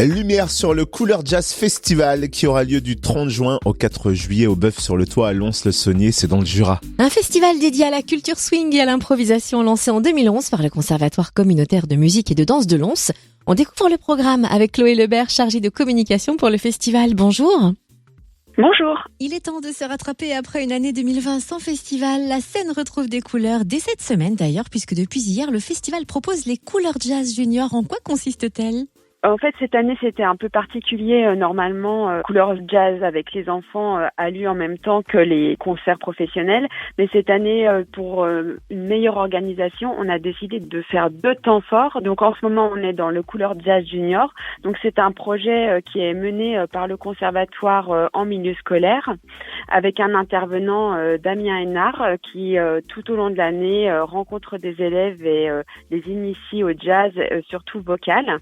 Lumière sur le Couleur Jazz Festival qui aura lieu du 30 juin au 4 juillet au Bœuf-sur-le-Toit à Lons-le-Saunier, c'est dans le Jura. Un festival dédié à la culture swing et à l'improvisation lancé en 2011 par le Conservatoire communautaire de musique et de danse de Lons. On découvre le programme avec Chloé Lebert, chargée de communication pour le festival. Bonjour. Bonjour. Il est temps de se rattraper après une année 2020 sans festival. La scène retrouve des couleurs dès cette semaine d'ailleurs, puisque depuis hier, le festival propose les Couleurs Jazz Junior. En quoi consiste-t-elle ? En fait, cette année, c'était un peu particulier. Normalement, Couleurs Jazz avec les enfants a lieu en même temps que les concerts professionnels. Mais cette année, pour une meilleure organisation, on a décidé de faire 2 temps forts. Donc, en ce moment, on est dans le Couleurs Jazz Junior. Donc, c'est un projet qui est mené par le conservatoire en milieu scolaire avec un intervenant, Damien Hénard, qui, tout au long de l'année, rencontre des élèves et les initie au jazz, surtout vocal.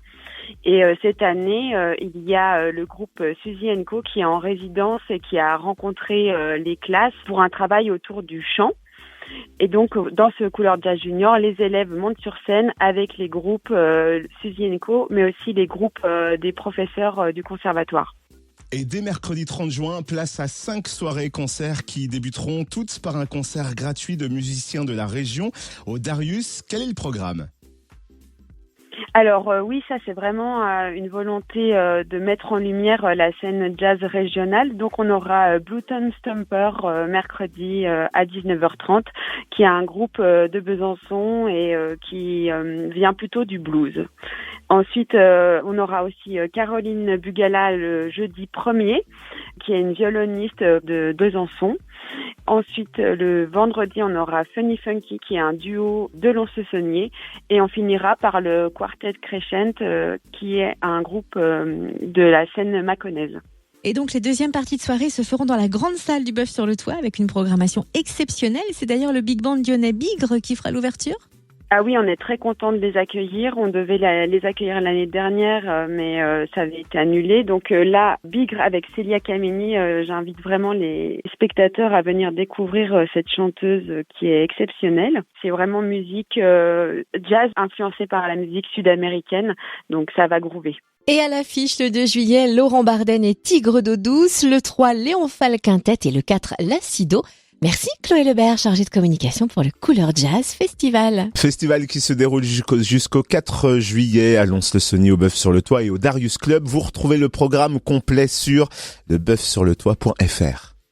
Et cette année, il y a le groupe Suzy & Co qui est en résidence et qui a rencontré les classes pour un travail autour du chant. Et donc, dans ce Couleur Jazz Junior, les élèves montent sur scène avec les groupes Suzy & Co, mais aussi les groupes des professeurs du conservatoire. Et dès mercredi 30 juin, place à 5 soirées-concerts qui débuteront toutes par un concert gratuit de musiciens de la région au Darius. Quel est le programme ? Alors oui, ça c'est vraiment une volonté de mettre en lumière la scène jazz régionale. Donc on aura Blueton Stomper mercredi à 19h30, qui est un groupe de Besançon et qui vient plutôt du blues. Ensuite, on aura aussi Caroline Bugala le jeudi 1er, qui est une violoniste de Besançon. Ensuite, le vendredi, on aura Funny Funky, qui est un duo de Lons-le-Saunier. Et on finira par le Quartet Crescent, qui est un groupe de la scène mâconnaise. Et donc, les deuxièmes parties de soirée se feront dans la grande salle du Bœuf-sur-le-Toit avec une programmation exceptionnelle. C'est d'ailleurs le Big Band lyonnais Bigre qui fera l'ouverture. Ah oui, on est très content de les accueillir. On devait les accueillir l'année dernière, mais ça avait été annulé. Donc là, Bigre avec Célia Kameni, j'invite vraiment les spectateurs à venir découvrir cette chanteuse qui est exceptionnelle. C'est vraiment musique jazz influencée par la musique sud-américaine, donc ça va groover. Et à l'affiche, le 2 juillet, Laurent Barden et Tigre d'eau douce, le 3, Léon Fall Quintet et le 4, Lacido. Merci Chloé Lebert, chargée de communication pour le Couleur Jazz Festival. Festival qui se déroule jusqu'au 4 juillet à Lons-le-Saunier au Bœuf-sur-le-Toit et au Darius Club. Vous retrouvez le programme complet sur lebœufsurletoit.fr.